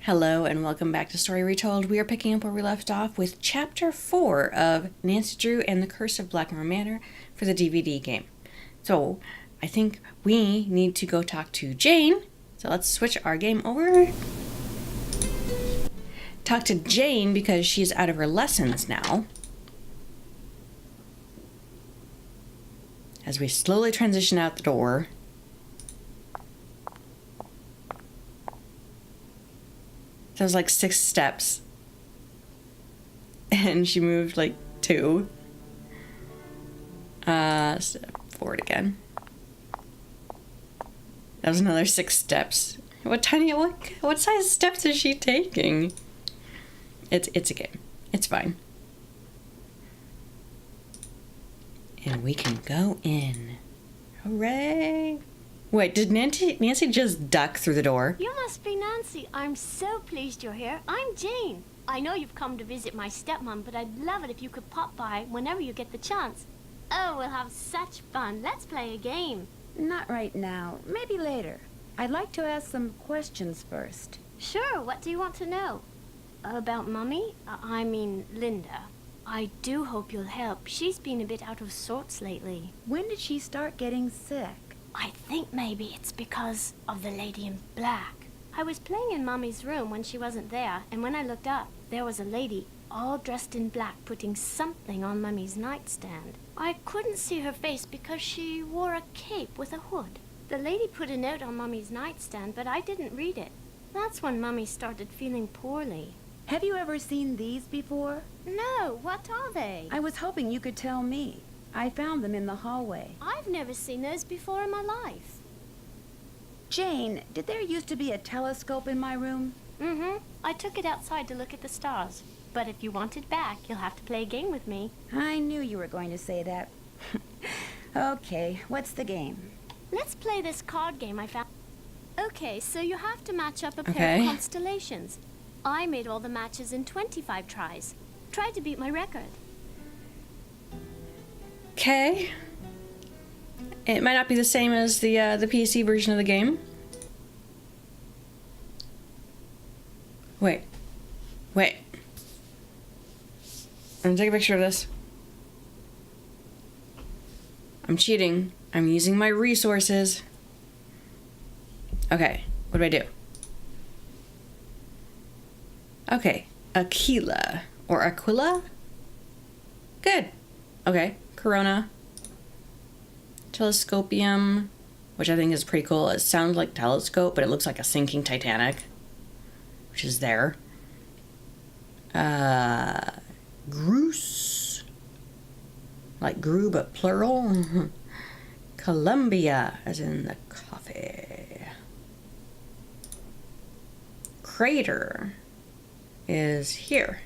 Hello and welcome back to Story Retold. We are picking up where we left off with Chapter 4 of Nancy Drew and the Curse of Blackmoor Manor for the DVD game. So, I think we need to go talk to Jane. So let's switch our game over. Talk to Jane because she's out of her lessons now. As we slowly transition out the door. That was like 6 steps. And she moved like 2. Step forward again. That was another 6 steps. What size steps is she taking? It's a game. It's fine. And we can go in. Hooray! Wait, did Nancy just duck through the door? You must be Nancy. I'm so pleased you're here. I'm Jane. I know you've come to visit my stepmom, but I'd love it if you could pop by whenever you get the chance. Oh, we'll have such fun. Let's play a game. Not right now. Maybe later. I'd like to ask some questions first. Sure, what do you want to know? About Mummy? I mean, Linda. I do hope you'll help. She's been a bit out of sorts lately. When did she start getting sick? I think maybe it's because of the lady in black. I was playing in Mummy's room when she wasn't there, and when I looked up, there was a lady all dressed in black putting something on Mummy's nightstand. I couldn't see her face because she wore a cape with a hood. The lady put a note on Mummy's nightstand, but I didn't read it. That's when Mummy started feeling poorly. Have you ever seen these before? No, what are they? I was hoping you could tell me. I found them in the hallway. I've never seen those before in my life. Jane, did there used to be a telescope in my room? Mm-hmm. I took it outside to look at the stars. But if you want it back, you'll have to play a game with me. I knew you were going to say that. Okay, what's the game? Let's play this card game I found. Okay, so you have to match up a pair of constellations. I made all the matches in 25 tries. Try to beat my record. Okay. It might not be the same as the PC version of the game. Wait. I'm gonna take a picture of this. I'm cheating. I'm using my resources. Okay, what do I do? Okay, Aquila. Or Aquila? Good. Okay, Corona. Telescopium, which I think is pretty cool. It sounds like telescope, but it looks like a sinking Titanic, which is there. Groose. Like Gru, but plural. Columbia, as in the coffee. Crater is here.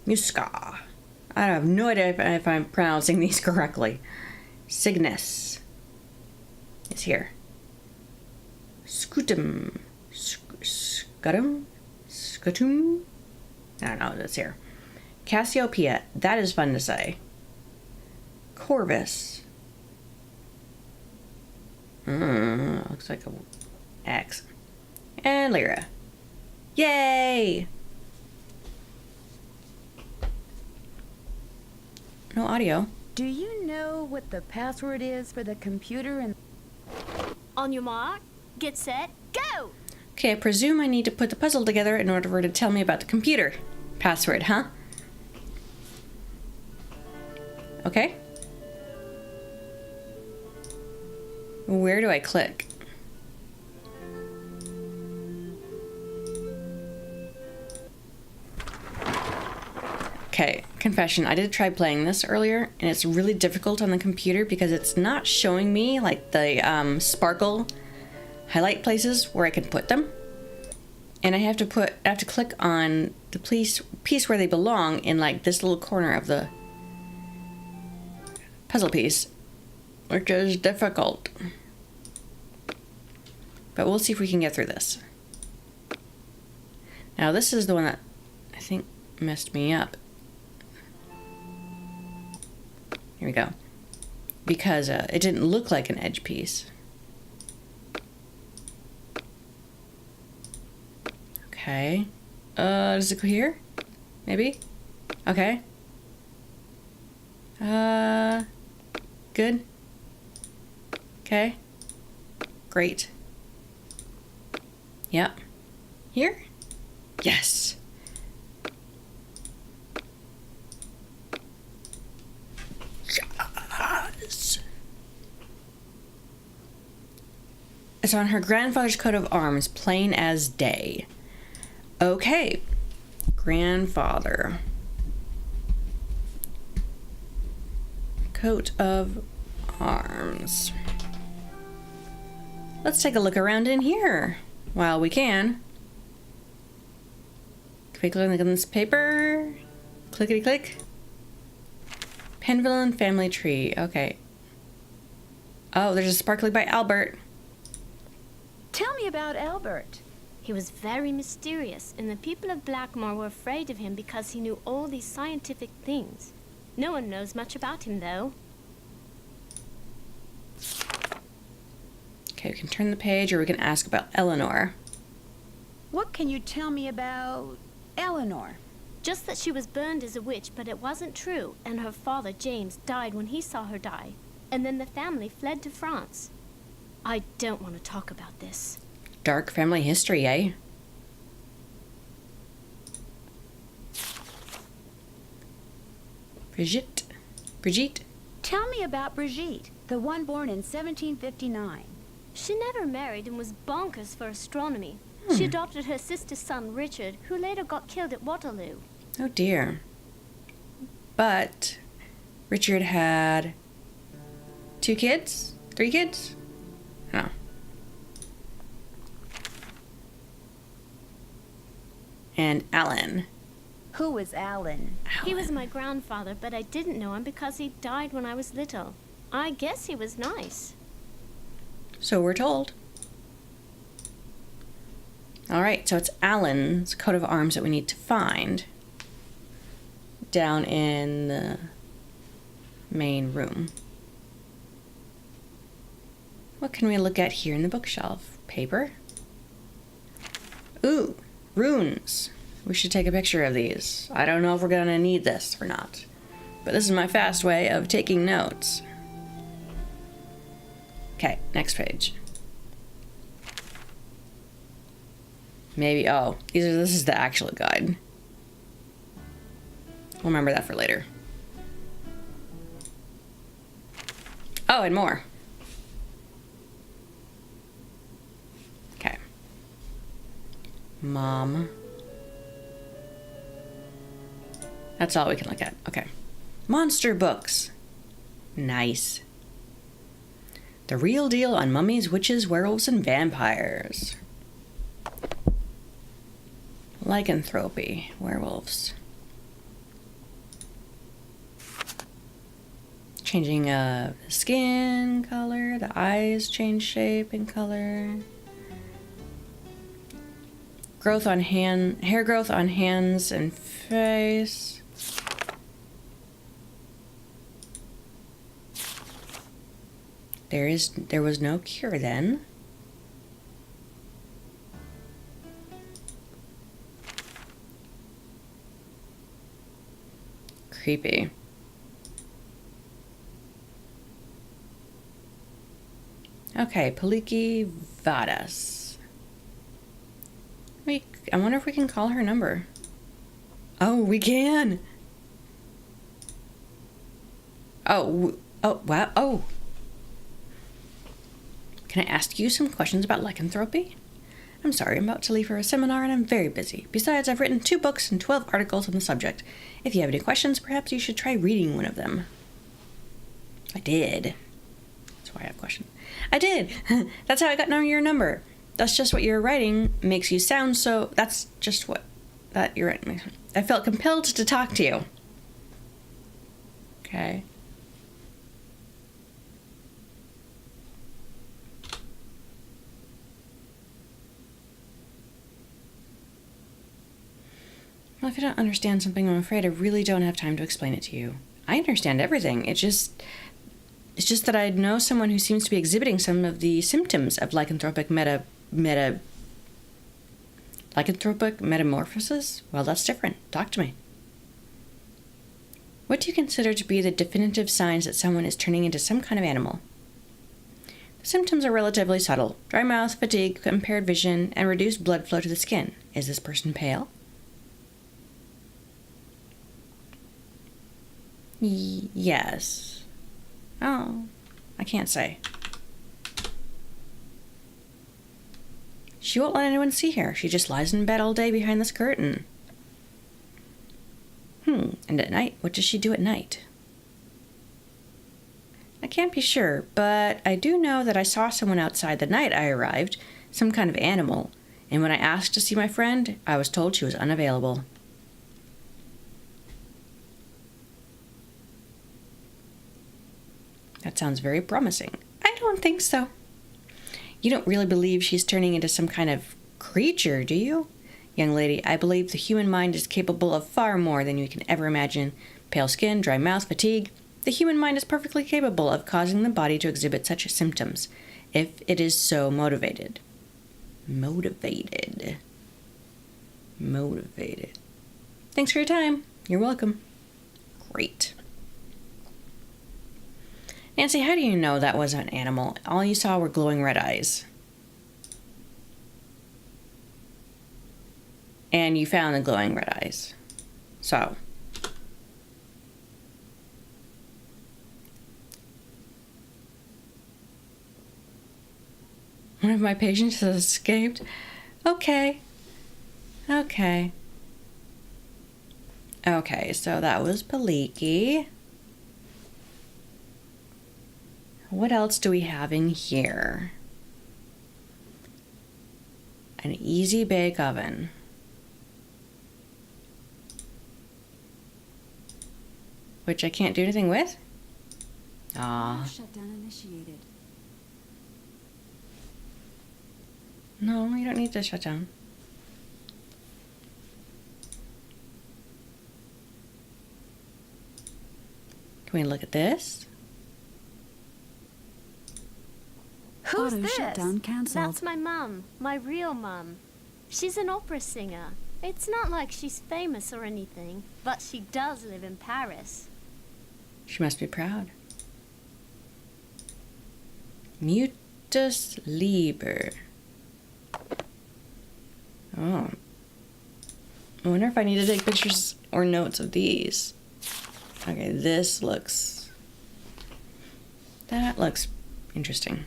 Musca. I have no idea if I'm pronouncing these correctly. Cygnus is here. Scutum. Scutum? I don't know, that's here. Cassiopeia, that is fun to say. Corvus. Looks like a X. And Lyra. Yay! No audio. Do you know what the password is for the computer and... On your mark, get set, go! Okay, I presume I need to put the puzzle together in order for her to tell me about the computer password, huh? Okay. Where do I click? Okay, confession, I did try playing this earlier, and it's really difficult on the computer because it's not showing me like the sparkle highlight places where I can put them. And I have to click on the piece where they belong in like this little corner of the puzzle piece, which is difficult. But we'll see if we can get through this. Now this is the one that I think messed me up. Here we go. Because it didn't look like an edge piece. Okay. Does it go here? Maybe? Okay. Good. Okay. Great. Yep. Here? Yes. Yes. It's on her grandfather's coat of arms, plain as day. Okay. Grandfather. Coat of arms. Let's take a look around in here while we can. Quick look at this paper. Clickety click. Penville family tree. Okay. Oh, there's a sparkly by Albert. Tell me about Albert. He was very mysterious, and the people of Blackmoor were afraid of him because he knew all these scientific things. No one knows much about him, though. Okay, we can turn the page, or we can ask about Eleanor. What can you tell me about Eleanor? Just that she was burned as a witch, but it wasn't true, and her father, James, died when he saw her die. And then the family fled to France. I don't want to talk about this. Dark family history, eh? Brigitte? Tell me about Brigitte, the one born in 1759. She never married and was bonkers for astronomy. She adopted her sister's son, Richard, who later got killed at Waterloo. Oh dear. But Richard had 2 kids? 3 kids? No. And Alan. Who was Alan? He was my grandfather, but I didn't know him because he died when I was little. I guess he was nice. So we're told. Alright, so it's Alan's coat of arms that we need to find down in the main room. What can we look at here in the bookshelf? Paper? Ooh, runes. We should take a picture of these. I don't know if we're gonna need this or not, but this is my fast way of taking notes. Okay, next page. Maybe, oh, this is the actual guide. We'll remember that for later. Oh, and more. Okay. Mom. That's all we can look at. Okay. Monster books. Nice. The real deal on mummies, witches, werewolves, and vampires. Lycanthropy. Werewolves. Changing the skin color. The eyes change shape and color. Growth on hair growth on hands and face. There was no cure then. Creepy. Okay, Paliki Vadas. I wonder if we can call her number. Oh, we can! Oh, wow, oh! Can I ask you some questions about lycanthropy? I'm sorry, I'm about to leave for a seminar and I'm very busy. Besides, I've written 2 books and 12 articles on the subject. If you have any questions, perhaps you should try reading one of them. I did. That's why I have questions. I did! That's how I got your number. That's just what you're writing makes you sound so... That's just what that you're writing. I felt compelled to talk to you. Okay. Well, if you don't understand something, I'm afraid I really don't have time to explain it to you. I understand everything. It's just that I know someone who seems to be exhibiting some of the symptoms of lycanthropic lycanthropic metamorphosis? Well, that's different. Talk to me. What do you consider to be the definitive signs that someone is turning into some kind of animal? The symptoms are relatively subtle. Dry mouth, fatigue, impaired vision, and reduced blood flow to the skin. Is this person pale? Yes. Oh, I can't say. She won't let anyone see her. She just lies in bed all day behind this curtain. And at night? What does she do at night? I can't be sure, but I do know that I saw someone outside the night I arrived, some kind of animal, and when I asked to see my friend, I was told she was unavailable. That sounds very promising. I don't think so. You don't really believe she's turning into some kind of creature, do you? Young lady, I believe the human mind is capable of far more than you can ever imagine. Pale skin, dry mouth, fatigue. The human mind is perfectly capable of causing the body to exhibit such symptoms, if it is so motivated. Motivated. Thanks for your time. You're welcome. Great. Nancy, how do you know that wasn't an animal? All you saw were glowing red eyes. And you found the glowing red eyes. So. One of my patients has escaped. Okay, so that was Paliki. What else do we have in here? An easy bake oven. Which I can't do anything with? Shutdown initiated. No, you don't need to shut down. Can we look at this? Who's Auto this? shutdown cancelled. That's my mum, my real mum. She's an opera singer. It's not like she's famous or anything, but she does live in Paris. She must be proud. Mutus Liber. Oh. I wonder if I need to take pictures or notes of these. Okay, that looks interesting.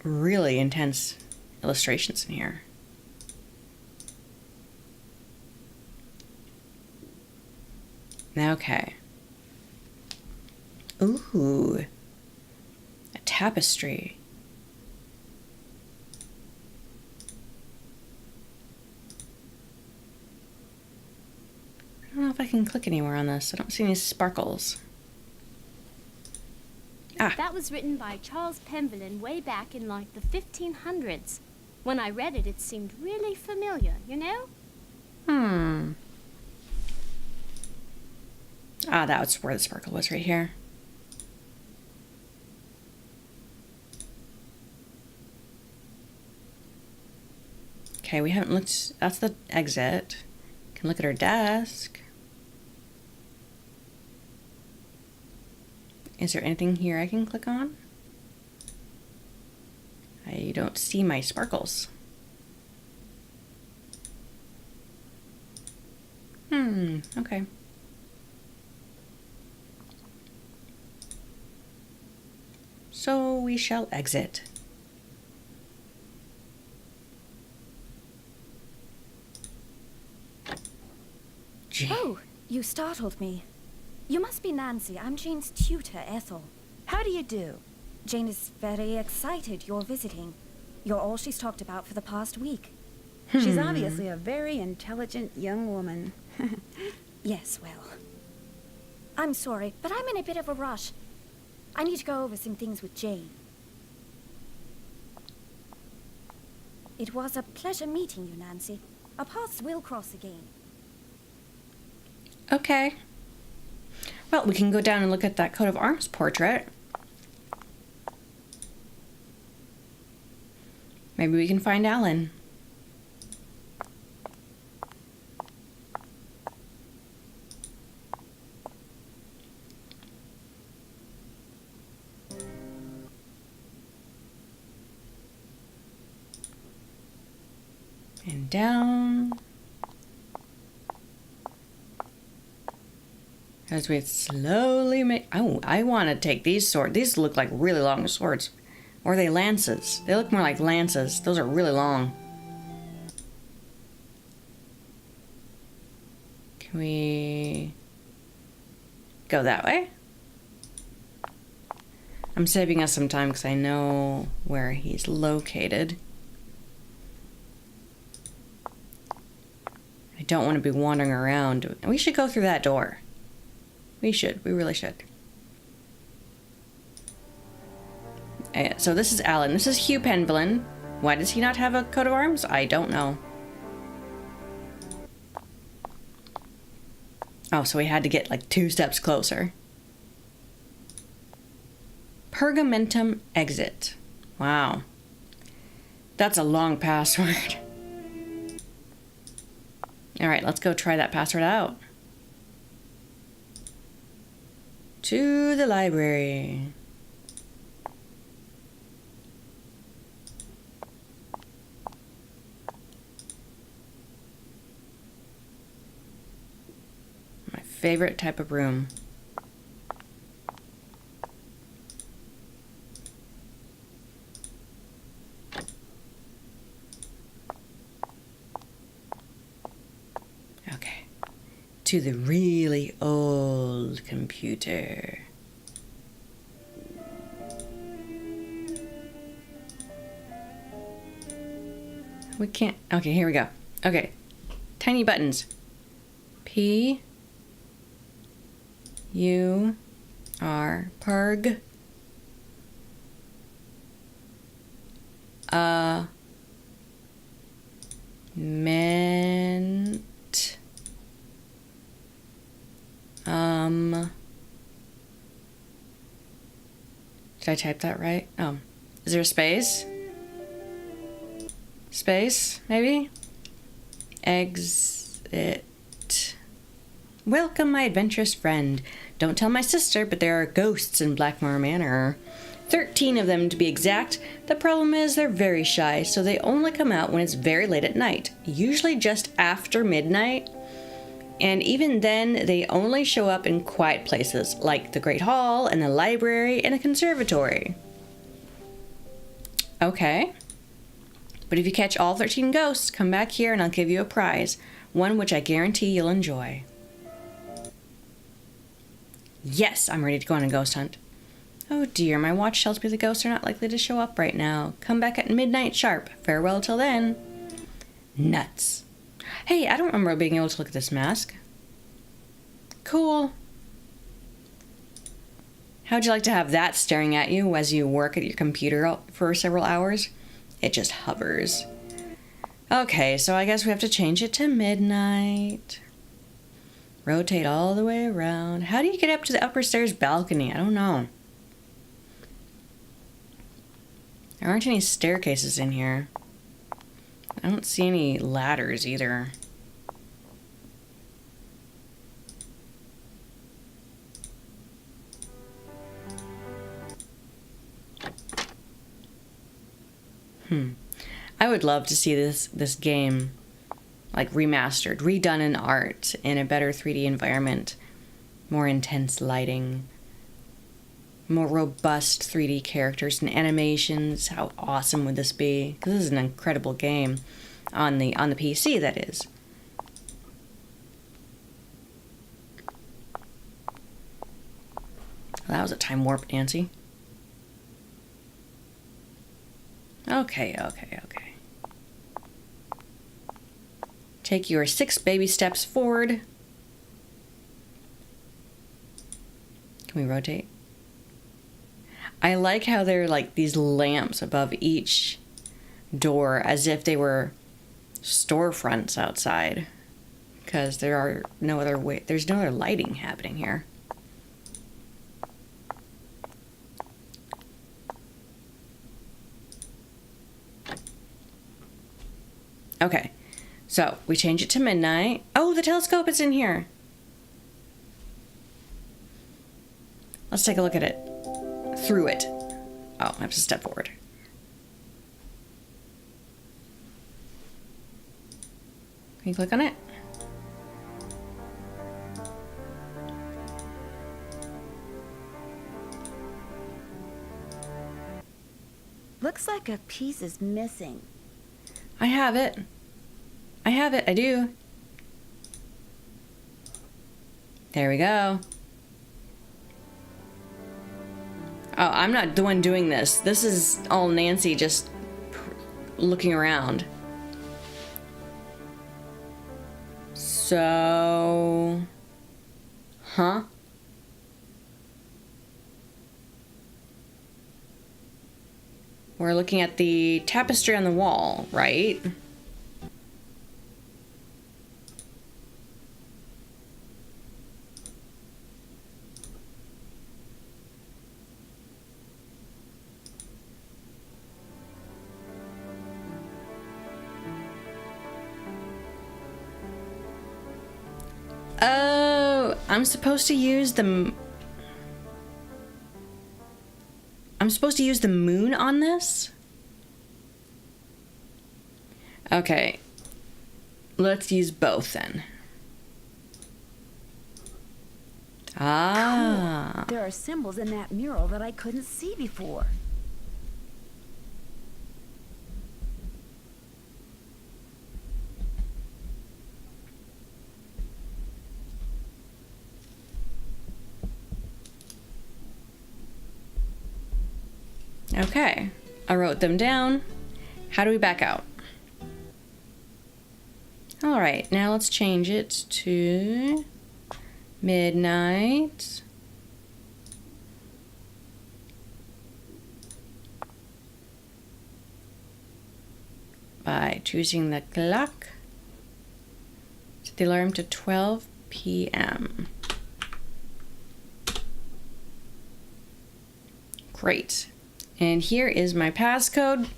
Really intense illustrations in here. Okay. Ooh. A tapestry. I don't know if I can click anywhere on this. I don't see any sparkles. That was written by Charles Pemberlin way back in like the 1500s. When I read it, it seemed really familiar, you know? That was where the sparkle was, right here. Okay, we haven't looked. That's the exit. Can look at her desk. Is there anything here I can click on? I don't see my sparkles. Okay. So we shall exit. Oh, you startled me. You must be Nancy. I'm Jane's tutor, Ethel. How do you do? Jane is very excited you're visiting. You're all she's talked about for the past week. She's obviously a very intelligent young woman. Yes, well. I'm sorry, but I'm in a bit of a rush. I need to go over some things with Jane. It was a pleasure meeting you, Nancy. Our paths will cross again. Okay. Well, we can go down and look at that coat of arms portrait. Maybe we can find Alan. And down. As we slowly make... Oh, I want to take these swords. These look like really long swords. Or are they lances? They look more like lances. Those are really long. Can we go that way? I'm saving us some time because I know where he's located. I don't want to be wandering around. We should go through that door. We should. We really should. So this is Alan. This is Hugh Penvillin. Why does he not have a coat of arms? I don't know. Oh, so we had to get like 2 steps closer. Pergamentum exit. Wow. That's a long password. Alright, let's go try that password out. To the library. My favorite type of room. Okay. To the really old computer. We can't... Okay, here we go. Okay. Tiny buttons. P... U... R... Perg... Ment... Did I type that right? Oh. Is there a space? Space, maybe? Exit. Welcome, my adventurous friend. Don't tell my sister, but there are ghosts in Blackmoor Manor. 13 of them to be exact. The problem is they're very shy, so they only come out when it's very late at night, usually just after midnight. And even then, they only show up in quiet places, like the Great Hall, and the library, and a conservatory. Okay. But if you catch all 13 ghosts, come back here and I'll give you a prize. One which I guarantee you'll enjoy. Yes, I'm ready to go on a ghost hunt. Oh dear, my watch tells me the ghosts are not likely to show up right now. Come back at midnight sharp. Farewell till then. Nuts. Hey, I don't remember being able to look at this mask. Cool. How'd you like to have that staring at you as you work at your computer for several hours? It just hovers. Okay, so I guess we have to change it to midnight. Rotate all the way around. How do you get up to the upper stairs balcony? I don't know. There aren't any staircases in here. I don't see any ladders either. I would love to see this game like remastered, redone in art, in a better 3D environment, more intense lighting, more robust 3D characters and animations. How awesome would this be? Because this is an incredible game on the PC, that is. Well, that was a time warp, Nancy. Okay. Take your 6 baby steps forward. Can we rotate? I like how there are like these lamps above each door as if they were storefronts outside. because there's no other lighting happening here. Okay, so we change it to midnight. Oh, the telescope is in here. Let's take a look at it. Through it. Oh, I have to step forward. Can you click on it? Looks like a piece is missing. I have it. I have it. I do. There we go. Oh, I'm not the one doing this. This is all Nancy just looking around. So... Huh? We're looking at the tapestry on the wall, right? Oh, I'm supposed to use the moon on this? Okay. Let's use both then. Ah. Cool. There are symbols in that mural that I couldn't see before. Okay, I wrote them down. How do we back out? All right, now let's change it to midnight. By choosing the clock. Set the alarm to 12 p.m. Great. And here is my passcode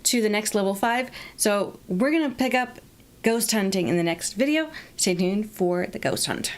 to the next level 5. So we're gonna pick up ghost hunting in the next video. Stay tuned for the ghost hunt.